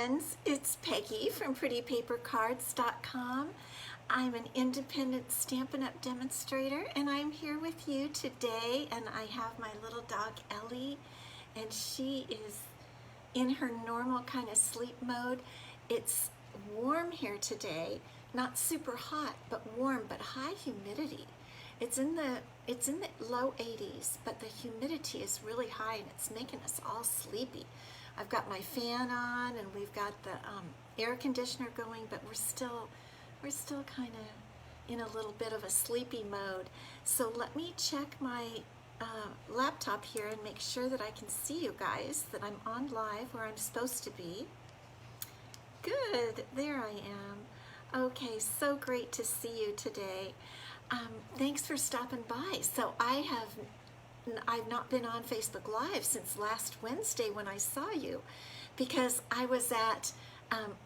friends, it's Peggy from PrettyPaperCards.com. I'm an independent Stampin' Up! Demonstrator, and I'm here with you today, and I have my little dog Ellie, and she is in her normal kind of sleep mode. It's warm here today, not super hot, but warm, but high humidity. It's in the low 80s, but the humidity is really high, and it's making us all sleepy. I've got my fan on, and we've got the air conditioner going, but we're still kind of in a little bit of a sleepy mode. So let me check my laptop here and make sure that I can see you guys, that I'm on live where I'm supposed to be. Good, there I am. Okay, so great to see you today. Thanks for stopping by. So I've not been on Facebook Live since last Wednesday when I saw you, because I was at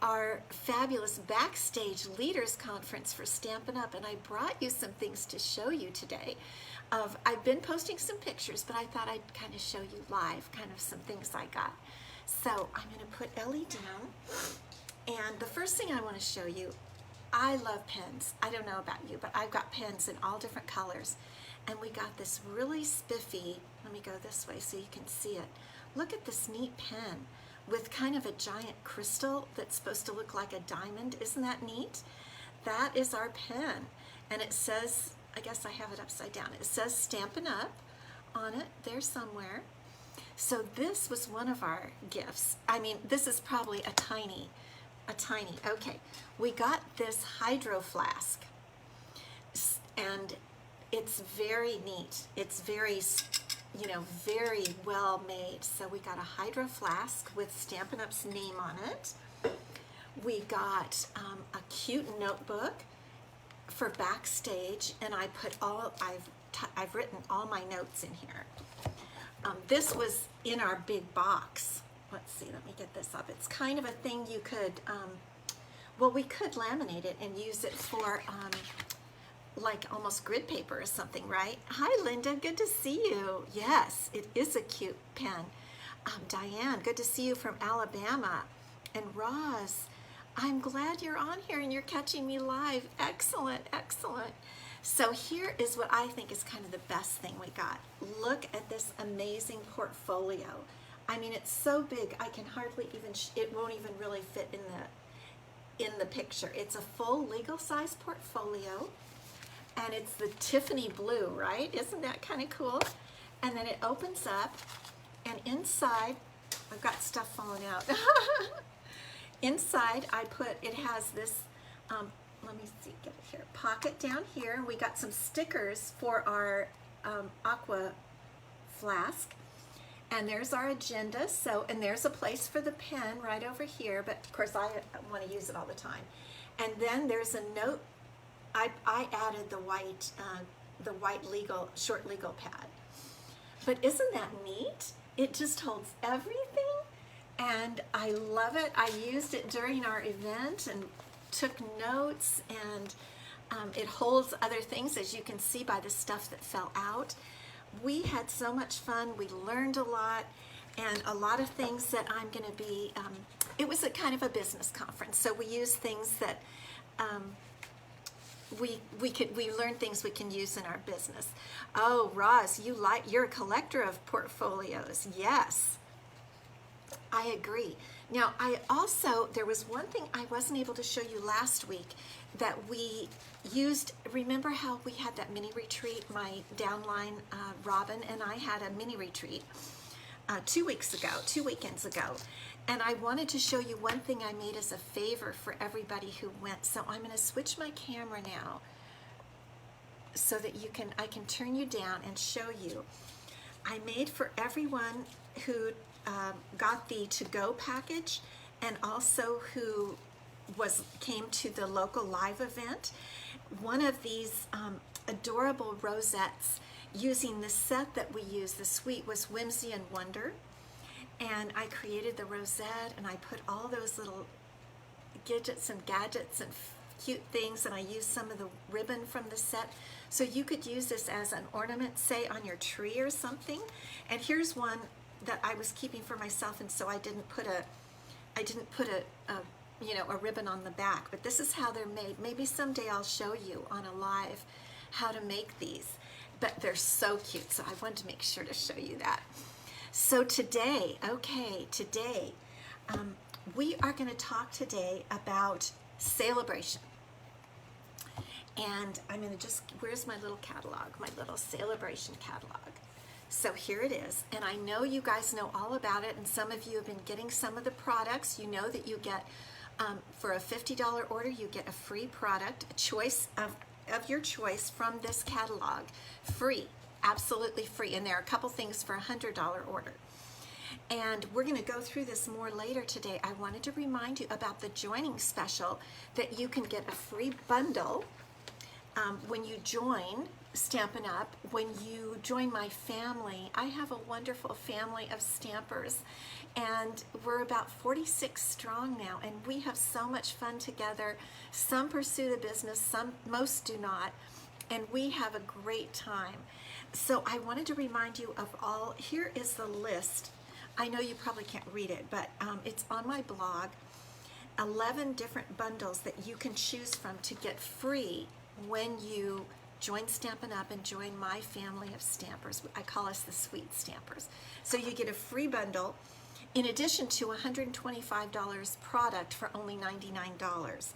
our fabulous Backstage Leaders Conference for Stampin' Up! And I brought you some things to show you today. I've been posting some pictures, but I thought I'd kind of show you live kind of some things I got. So I'm going to put Ellie down, and the first thing I want to show you, I love pens. I don't know about you, but I've got pens in all different colors. And we got this really spiffy, let me go this way so you can see it. Look at this neat pen with kind of a giant crystal that's supposed to look like a diamond. Isn't that neat? That is our pen. And it says, I guess I have it upside down. It says Stampin' Up! On it there somewhere. So this was one of our gifts. I mean, this is probably a tiny, okay. We got this hydro flask, and it's very neat. It's very, very well made. So we got a hydro flask with Stampin' Up's name on it. We got a cute notebook for Backstage, and I put I've written all my notes in here. This was in our big box. Let's see, let me get this up. It's kind of a thing you could, well, we could laminate it and use it for like almost grid paper or something, right? Hi, Linda, good to see you. Yes, it is a cute pen. Diane, good to see you from Alabama. And Roz, I'm glad you're on here and you're catching me live. Excellent, excellent. So here is what I think is kind of the best thing we got. Look at this amazing portfolio. I mean, it's so big, I can hardly even, it won't even really fit in the picture. It's a full legal size portfolio, and it's the Tiffany blue, right? Isn't that kind of cool? And then it opens up, and inside, I've got stuff falling out. Inside, it has this, let me see, get it here, pocket down here. We got some stickers for our aqua flask. And there's our agenda, and there's a place for the pen right over here, but of course I want to use it all the time. And then there's a note. I added the white short legal pad. But isn't that neat? It just holds everything, and I love it. I used it during our event and took notes, and it holds other things, as you can see by the stuff that fell out. We had so much fun. We learned a lot, and a lot of things that I'm going to be, it was a kind of a business conference, so we used things that we learned things we can use in our business. Oh, Roz, you're a collector of portfolios. Yes, I agree. Now, there was one thing I wasn't able to show you last week that we used. Remember how we had that mini retreat? My downline, Robin, and I had a mini retreat 2 weekends ago. And I wanted to show you one thing I made as a favor for everybody who went. So I'm going to switch my camera now so that I can turn you down and show you. I made for everyone who got the to-go package, and also who came to the local live event, one of these adorable rosettes using the set that we use. The suite was Whimsy and Wonder, and I created the rosette, and I put all those little gadgets and cute things, and I used some of the ribbon from the set. So you could use this as an ornament, say on your tree or something. And here's one that I was keeping for myself, and so I didn't put a I didn't put a ribbon on the back, but this is how they're made. Maybe someday I'll show you on a live how to make these, but they're so cute, so I wanted to make sure to show you that. So today, we are going to talk today about celebration. And I'm going to where's my little catalog, my little celebration catalog. So here it is, and I know you guys know all about it, and some of you have been getting some of the products. You know that you get, for a $50 order, you get a free product, a choice of your choice from this catalog, free, absolutely free, and there are a couple things for a $100 order. And we're going to go through this more later today. I wanted to remind you about the joining special, that you can get a free bundle when you join Stampin' Up. When you join my family, I have a wonderful family of stampers, and we're about 46 strong now, and we have so much fun together. Some pursue the business, most do not, and we have a great time. So I wanted to remind you of all. Here is the list. I know you probably can't read it, but it's on my blog. 11 different bundles that you can choose from to get free when you join Stampin' Up and join my family of stampers. I call us the Sweet Stampers. So you get a free bundle in addition to $125 product for only $99.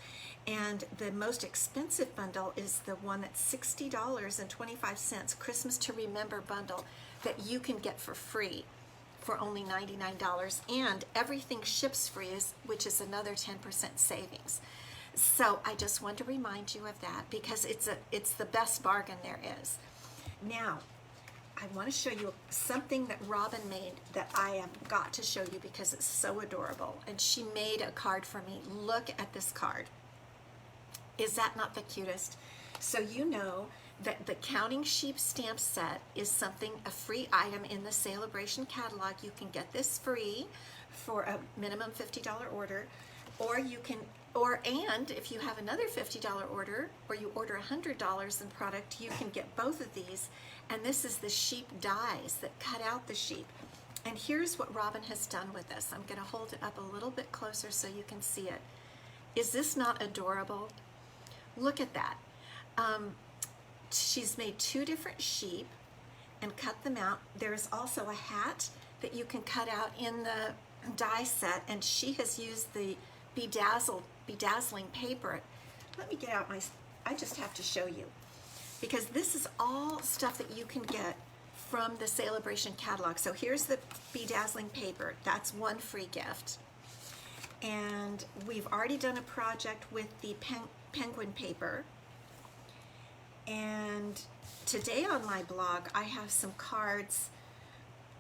And the most expensive bundle is the one that's $60.25, Christmas to Remember bundle, that you can get for free for only $99, and everything ships free, which is another 10% savings. So I just want to remind you of that, because it's the best bargain there is. Now, I want to show you something that Robin made that I have got to show you because it's so adorable. And she made a card for me. Look at this card. Is that not the cutest? So you know that the Counting Sheep stamp set is a free item in the Celebration catalog. You can get this free for a minimum $50 order, and if you have another $50 order, or you order $100 in product, you can get both of these. And this is the sheep dies that cut out the sheep. And here's what Robin has done with this. I'm going to hold it up a little bit closer so you can see it. Is this not adorable? Look at that. She's made 2 different sheep and cut them out. There's also a hat that you can cut out in the die set, and she has used the bedazzling paper. Let me get out I just have to show you, because this is all stuff that you can get from the Celebration catalog. So here's the bedazzling paper. That's one free gift. And we've already done a project with the penguin paper. And today on my blog, I have some cards.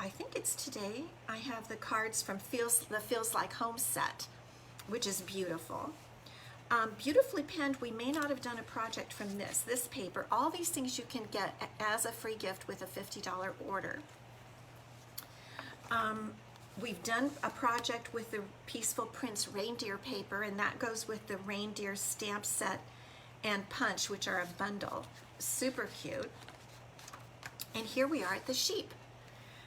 I think it's today. I have the cards from the Feels Like Home set, which is beautiful. Beautifully penned. We may not have done a project from this paper. All these things you can get as a free gift with a $50 order. We've done a project with the Peaceful Prince reindeer paper, and that goes with the reindeer stamp set and punch, which are a bundle. Super cute. And here we are at the sheep.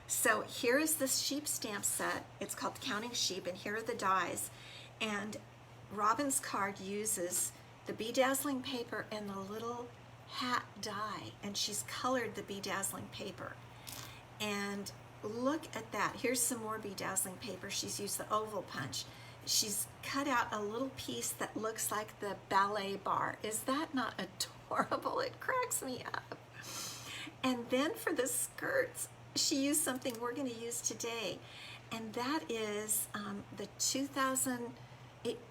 So here is the sheep stamp set. It's called Counting Sheep, and here are the dies. And Robin's card uses the bedazzling paper and the little hat die, and she's colored the bedazzling paper. And look at that. Here's some more bedazzling paper. She's used the oval punch. She's cut out a little piece that looks like the ballet bar. Is that not adorable? It cracks me up. And then for the skirts, she used something we're going to use today, and that is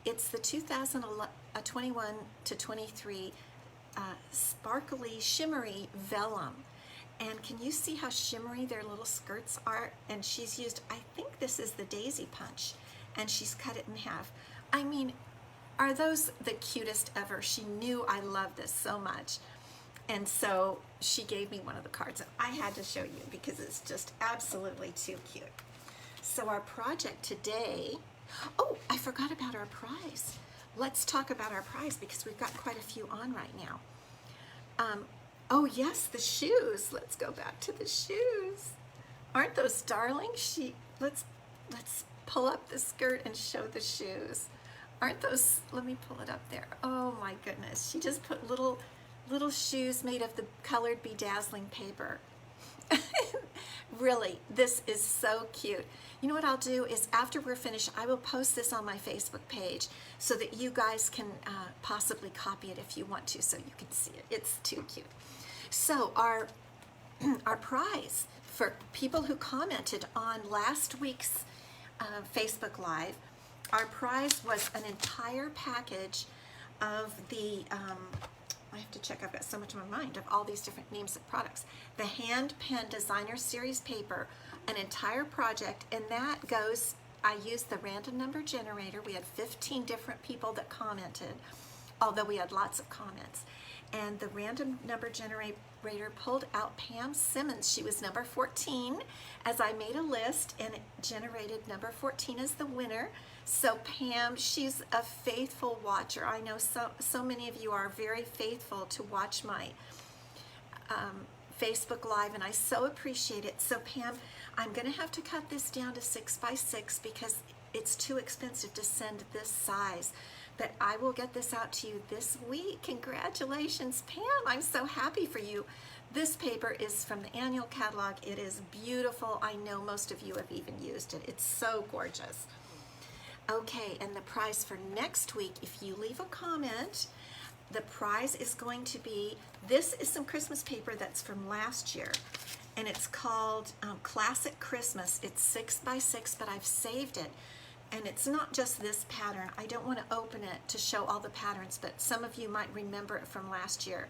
it's the 2021 to 23 sparkly shimmery vellum. And can you see how shimmery their little skirts are? And she's used, I think this is the daisy punch, and she's cut it in half. I mean, are those the cutest ever? She knew I loved this so much. And so she gave me one of the cards, and I had to show you because it's just absolutely too cute. So our project today, oh, I forgot about our prize. Let's talk about our prize because we've got quite a few on right now. Oh yes, the shoes. Let's go back to the shoes. Aren't those darling? Let's pull up the skirt and show the shoes. Aren't those, let me pull it up there. Oh my goodness. She just put little shoes made of the colored bedazzling paper. Really, this is so cute. You know what I'll do is after we're finished, I will post this on my Facebook page so that you guys can possibly copy it if you want to, so you can see it. It's too cute. So our prize for people who commented on last week's Facebook Live, our prize was an entire package of the I have to check, I've got so much in my mind of all these different names of products. The Hand Pen Designer Series paper, an entire project, and that goes, I used the random number generator. We had 15 different people that commented, although we had lots of comments. And the random number generator pulled out Pam Simmons. She was number 14, as I made a list, and it generated number 14 as the winner. So Pam, she's a faithful watcher. I know so many of you are very faithful to watch my Facebook Live, and I so appreciate it. So Pam, I'm going to have to cut this down to 6 by 6 because it's too expensive to send this size. But I will get this out to you this week. Congratulations, Pam. I'm so happy for you. This paper is from the annual catalog. It is beautiful. I know most of you have even used it. It's so gorgeous. Okay, and the prize for next week, if you leave a comment, the prize is going to be, this is some Christmas paper that's from last year, and it's called Classic Christmas. It's 6 by 6, but I've saved it. And it's not just this pattern. I don't want to open it to show all the patterns, but some of you might remember it from last year.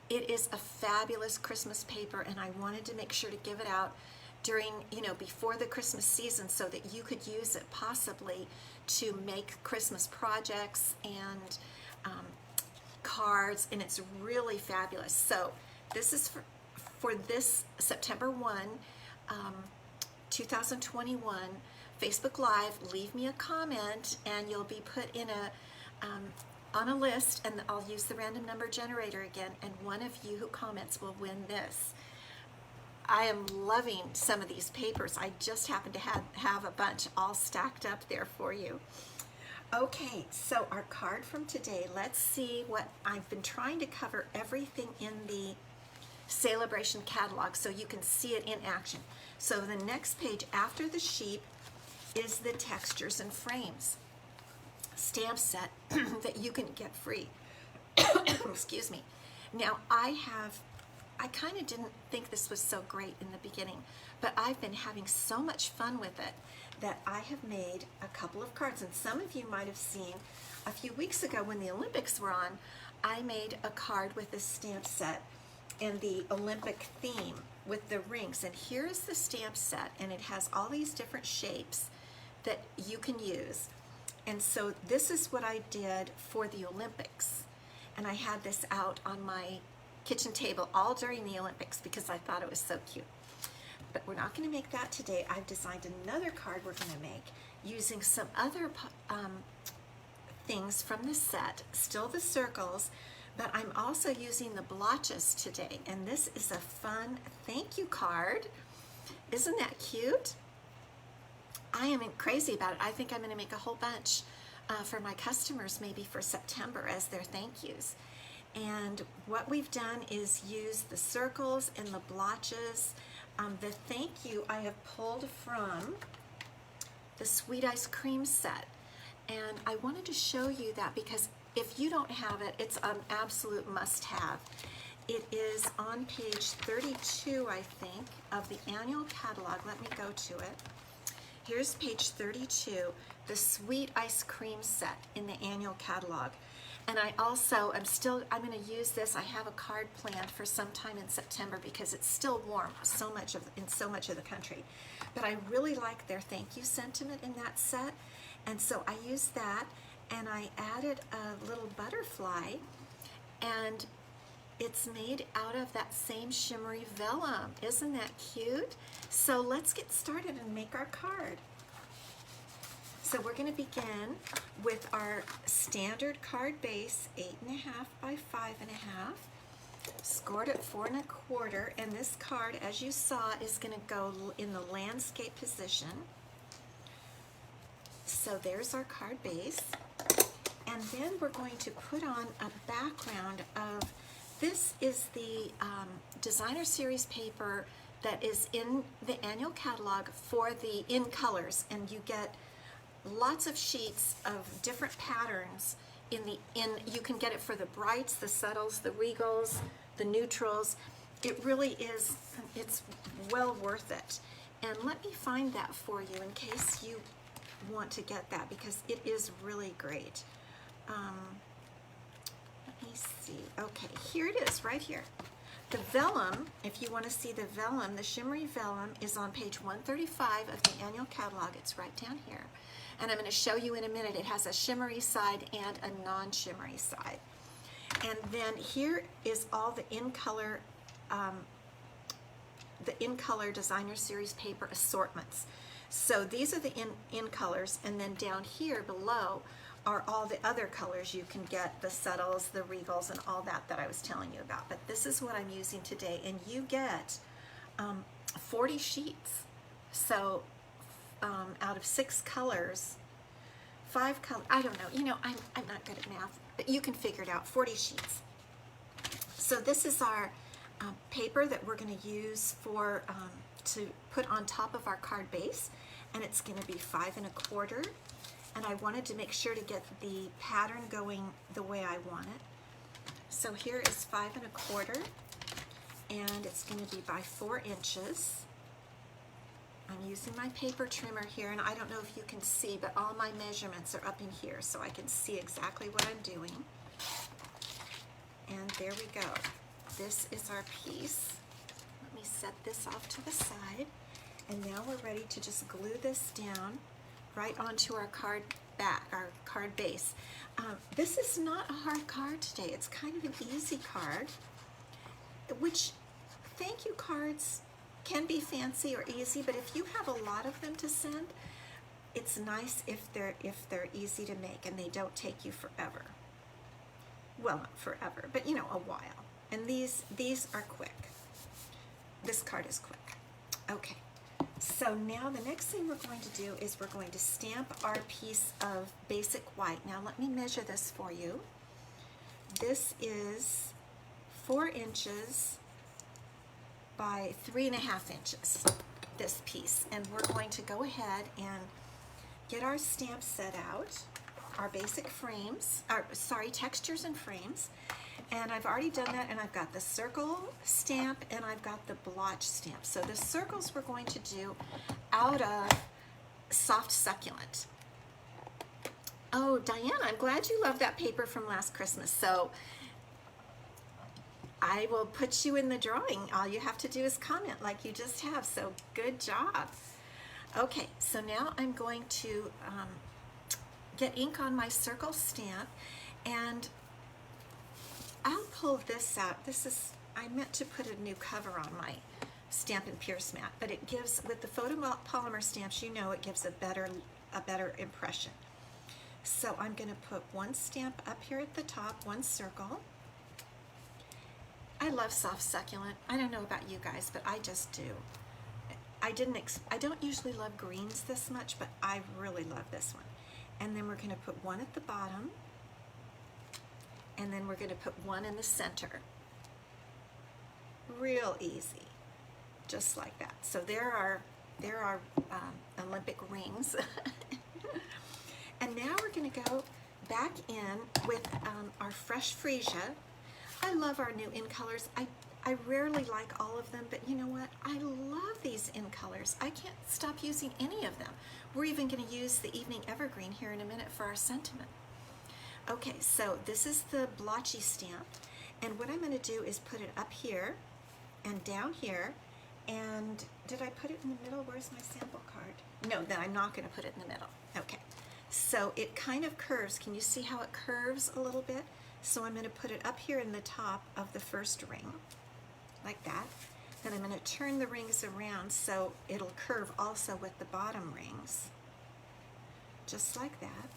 It is a fabulous Christmas paper, and I wanted to make sure to give it out during, before the Christmas season so that you could use it possibly to make Christmas projects and cards, and it's really fabulous. So this is for this September 1, 2021 Facebook Live. Leave me a comment and you'll be put in on a list, and I'll use the random number generator again, and one of you who comments will win this. I am loving some of these papers. I just happen to have a bunch all stacked up there for you. Okay, so our card from today, let's see what I've been trying to cover everything in the Celebration catalog so you can see it in action. So the next page after the sheep is the textures and frames stamp set that you can get free. Excuse me. Now I kind of didn't think this was so great in the beginning, but I've been having so much fun with it that I have made a couple of cards, and some of you might have seen a few weeks ago when the Olympics were on, I made a card with this stamp set and the Olympic theme with the rings, and here's the stamp set, and it has all these different shapes that you can use. And so this is what I did for the Olympics, and I had this out on my kitchen table all during the Olympics because I thought it was so cute. But we're not going to make that today. I've designed another card we're going to make using some other things from the set, still the circles, but I'm also using the blotches today. And this is a fun thank you card. Isn't that cute? I am crazy about it. I think I'm going to make a whole bunch for my customers, maybe for September, as their thank yous. And what we've done is use the circles and the blotches. The thank you I have pulled from the Sweet Ice Cream set. And I wanted to show you that because if you don't have it, it's an absolute must-have. It is on page 32, I think, of the annual catalog. Let me go to it. Here's page 32, the Sweet Ice Cream set in the annual catalog. And I also, I'm going to use this. I have a card planned for sometime in September because it's still warm in so much of the country. But I really like their thank you sentiment in that set. And so I used that, and I added a little butterfly, and it's made out of that same shimmery vellum. Isn't that cute? So let's get started and make our card. So we're going to begin with our standard card base, 8.5 by 5.5, scored at 4 1/4, and this card, as you saw, is going to go in the landscape position. So there's our card base. And then we're going to put on a background of, this is the designer series paper that is in the annual catalog for the in colors, and you get lots of sheets of different patterns you can get it for the brights, the subtles, the regals, the neutrals. It really is, it's well worth it. And let me find that for you in case you want to get that, because it is really great. Let me see. Okay, here it is right here. The vellum, if you want to see the vellum, the shimmery vellum is on page 135 of the annual catalog. It's right down here. And I'm going to show you in a minute. It has a shimmery side and a non-shimmery side. And then here is all the in-color designer series paper assortments. So these are the in colors, and then down here below are all the other colors you can get, the subtles, the regals, and all that I was telling you about. But this is what I'm using today, and you get 40 sheets. So out of 6 colors, 5 colors, I don't know, you know, I'm not good at math, but you can figure it out, 40 sheets. So this is our paper that we're going to use for to put on top of our card base, and it's going to be 5 1/4. And I wanted to make sure to get the pattern going the way I want it. So here is 5 1/4, and it's going to be by 4 inches. I'm using my paper trimmer here, and I don't know if you can see, but all my measurements are up in here, so I can see exactly what I'm doing. And there we go. This is our piece. Let me set this off to the side. And now we're ready to just glue this down right onto our card back, our card base. This is not a hard card today. It's kind of an easy card, which thank you cards can be fancy or easy, but if you have a lot of them to send, it's nice if they're easy to make and they don't take you forever. Well, not forever, but you know, a while. And these are quick. This card is quick. Okay. So now the next thing we're going to do is we're going to stamp our piece of basic white. Now let me measure this for you. This is 4 inches by 3 1/2 inches, this piece. And we're going to go ahead and get our stamp set out, our basic frames, textures and frames. And I've already done that, and I've got the circle stamp and I've got the blotch stamp. So the circles we're going to do out of soft succulent. Oh, Diana, I'm glad you love that paper from last Christmas. So I will put you in the drawing. All you have to do is comment like you just have. So good job. Okay, so now I'm going to get ink on my circle stamp, and I'll pull this out. This is, I meant to put a new cover on my Stampin' Pierce mat, but it gives, with the photopolymer stamps, you know, it gives a better impression. So I'm going to put one stamp up here at the top, one circle. I love soft succulent. I don't know about you guys, but I just do. I don't usually love greens this much, but I really love this one. And then we're going to put one at the bottom, and then we're going to put one in the center. Real easy, just like that. So there are Olympic rings. And now we're going to go back in with our fresh freesia. I love our new in colors. I rarely like all of them, but you know what? I love these in colors. I can't stop using any of them. We're even going to use the Evening Evergreen here in a minute for our sentiment. Okay, so this is the blotchy stamp, and what I'm going to do is put it up here and down here. And did I put it in the middle? Where's my sample card? No, then I'm not going to put it in the middle. Okay, so it kind of curves. Can you see how it curves a little bit? So I'm going to put it up here in the top of the first ring, like that. Then I'm going to turn the rings around so it'll curve also with the bottom rings, just like that.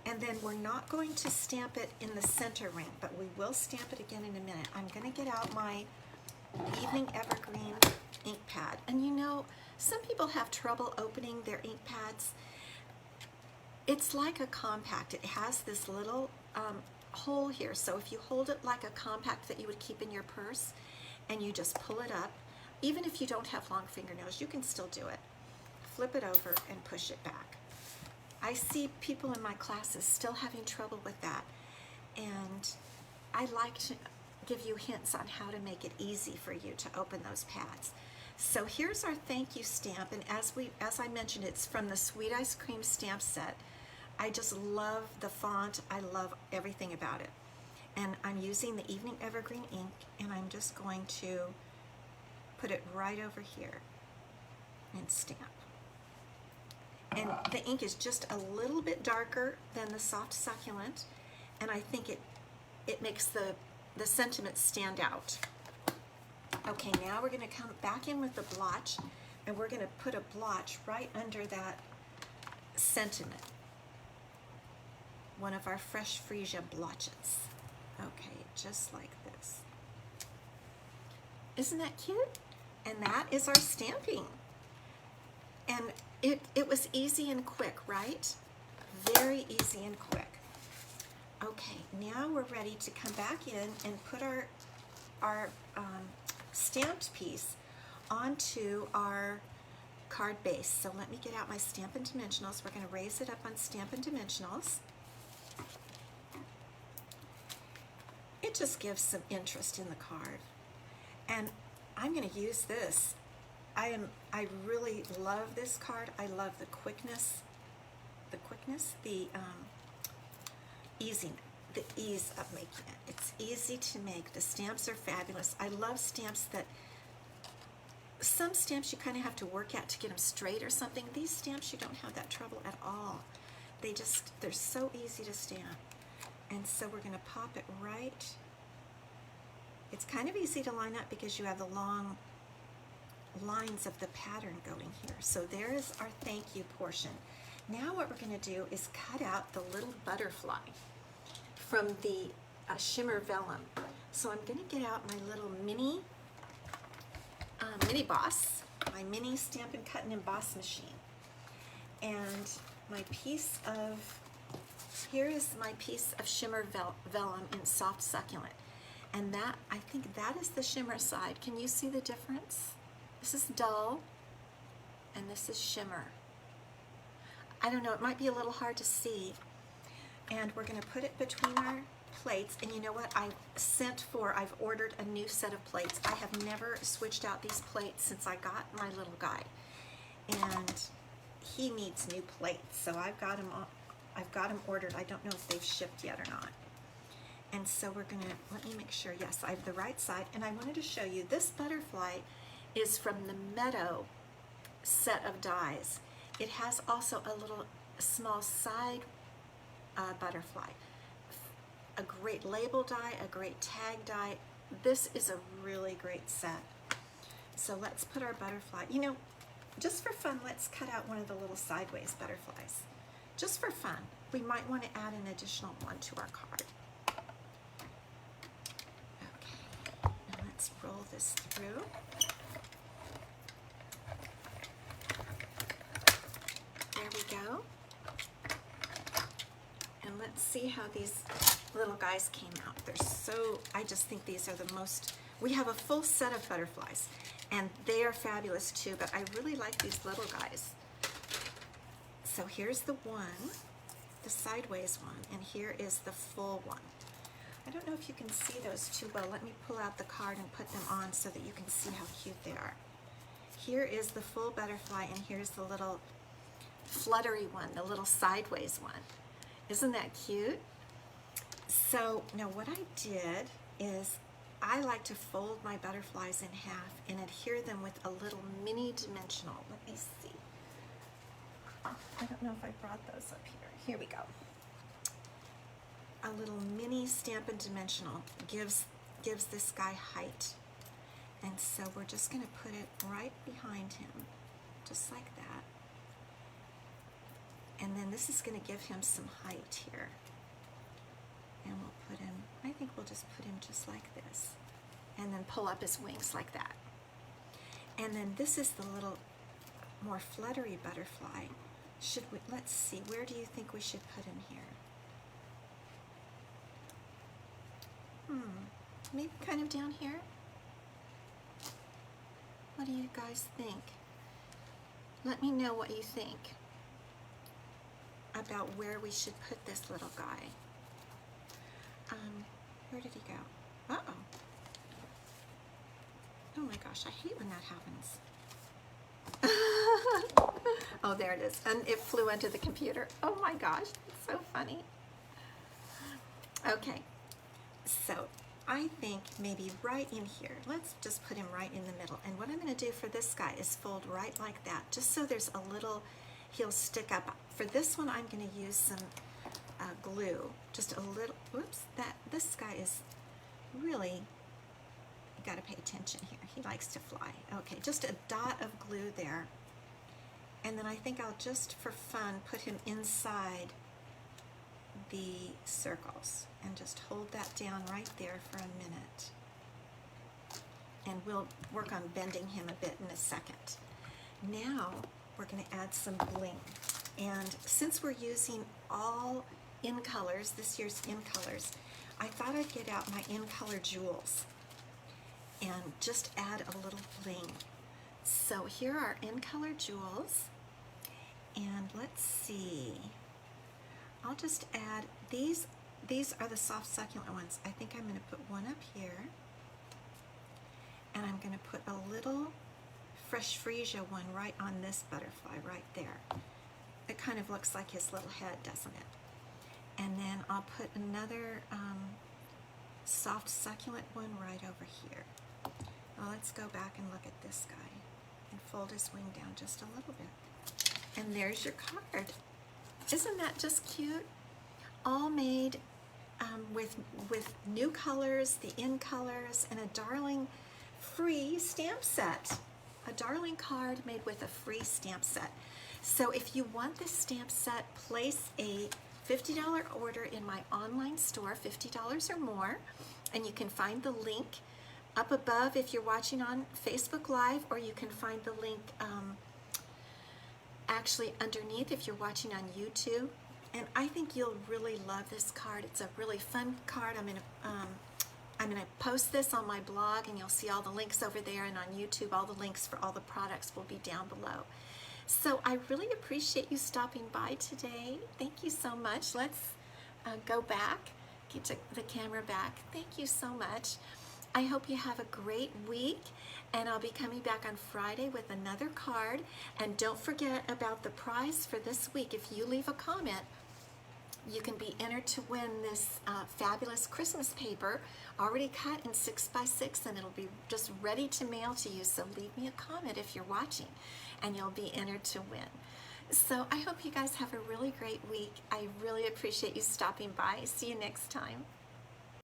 And then we're not going to stamp it in the center ring, but we will stamp it again in a minute. I'm going to get out my Evening Evergreen ink pad. And you know, some people have trouble opening their ink pads. It's like a compact. It has this little hole here, so if you hold it like a compact that you would keep in your purse and you just pull it up, even if you don't have long fingernails, you can still do it. Flip it over and push it back. I see people in my classes still having trouble with that, and I like to give you hints on how to make it easy for you to open those pads. So here's our thank you stamp, and as I mentioned, it's from the Sweet Ice Cream stamp set. I just love the font. I love everything about it. And I'm using the Evening Evergreen ink, and I'm just going to put it right over here and stamp. And the ink is just a little bit darker than the Soft Succulent, and I think it makes the sentiment stand out. Okay, now we're going to come back in with the blotch, and we're going to put a blotch right under that sentiment. One of our Fresh Freesia blotches. Okay, just like this. Isn't that cute? And that is our stamping. And it was easy and quick, right? Very easy and quick. Okay, now we're ready to come back in and put our stamped piece onto our card base. So let me get out my Stampin' Dimensionals. We're going to raise it up on Stampin' Dimensionals. It just gives some interest in the card. And I'm going to use this. I really love this card. I love the quickness, the ease of making it. It's easy to make. The stamps are fabulous. I love stamps that, some stamps you kind of have to work at to get them straight or something. These stamps you don't have that trouble at all. They're so easy to stamp. And so we're going to pop it right. It's kind of easy to line up because you have the long lines of the pattern going here. So there is our thank you portion. Now what we're going to do is cut out the little butterfly from the Shimmer Vellum. So I'm going to get out my little mini boss, my mini Stampin' Cut and Emboss machine. And my piece of, here is my piece of Shimmer Vellum in Soft Succulent. And that, I think that is the shimmer side. Can you see the difference? This is dull, and this is shimmer. I don't know, it might be a little hard to see. And we're going to put it between our plates. And you know what? I've ordered a new set of plates. I have never switched out these plates since I got my little guy. And he needs new plates, so I've got them ordered. I don't know if they've shipped yet or not. And so we're going to, let me make sure, yes, I have the right side. And I wanted to show you, this butterfly is from the Meadow set of dies. It has also a little small side butterfly, a great label die, a great tag die. This is a really great set. So let's put our butterfly, you know, just for fun, let's cut out one of the little sideways butterflies. Just for fun. We might want to add an additional one to our card. Okay, now let's roll this through. There we go. And let's see how these little guys came out. They're so, I just think these are the most, we have a full set of butterflies, and they are fabulous too, but I really like these little guys. So here's the one, the sideways one, and here is the full one. I don't know if you can see those too well. Let me pull out the card and put them on so that you can see how cute they are. Here is the full butterfly, and here's the little fluttery one, the little sideways one. Isn't that cute? So now what I did is I like to fold my butterflies in half and adhere them with a little mini dimensional. Let me see. I don't know if I brought those up here. Here we go. A little mini Stampin' Dimensional gives this guy height. And so we're just going to put it right behind him, just like that. And then this is going to give him some height here. And we'll put him, I think we'll just put him just like this. And then pull up his wings like that. And then this is the little more fluttery butterfly. should we, let's see, where do you think we should put him here? Maybe kind of down here? What do you guys think? Let me know what you think about where we should put this little guy. Where did he go? Uh-oh. Oh my gosh, I hate when that happens. Oh, there it is. And it flew onto the computer. Oh my gosh, it's so funny. Okay, so I think maybe right in here. Let's just put him right in the middle. And what I'm going to do for this guy is fold right like that, just so there's a little, he'll stick up. For this one, I'm going to use some glue, just a little. Whoops, this guy is really, you got to pay attention here. He likes to fly. Okay, just a dot of glue there. And then I think I'll just, for fun, put him inside the circles and just hold that down right there for a minute. And we'll work on bending him a bit in a second. Now we're going to add some bling. And since we're using all in colors, this year's in colors, I thought I'd get out my in color jewels and just add a little bling. So here are in color jewels. And let's see. I'll just add these are the soft succulent ones. I think I'm going to put one up here, and I'm going to put a little fresh freesia one right on this butterfly right there. It kind of looks like his little head, doesn't it? And then I'll put another soft succulent one right over here. Well, let's go back and look at this guy and fold his wing down just a little bit. And there's your card. Isn't that just cute? All made with new colors, the in colors, and a darling free stamp set. A darling card made with a free stamp set. So if you want this stamp set, place a $50 order in my online store, $50 or more, and you can find the link up above if you're watching on Facebook Live, or you can find the link actually underneath if you're watching on YouTube. And I think you'll really love this card. It's a really fun card. I'm gonna post this on my blog, and you'll see all the links over there, and on YouTube all the links for all the products will be down below. So I really appreciate you stopping by today. Thank you so much. Let's go back, get the camera back. Thank you so much. I hope you have a great week, and I'll be coming back on Friday with another card. And don't forget about the prize for this week. If you leave a comment, you can be entered to win this fabulous Christmas paper, already cut in 6x6, and it'll be just ready to mail to you. So leave me a comment if you're watching, and you'll be entered to win. So I hope you guys have a really great week. I really appreciate you stopping by. See you next time.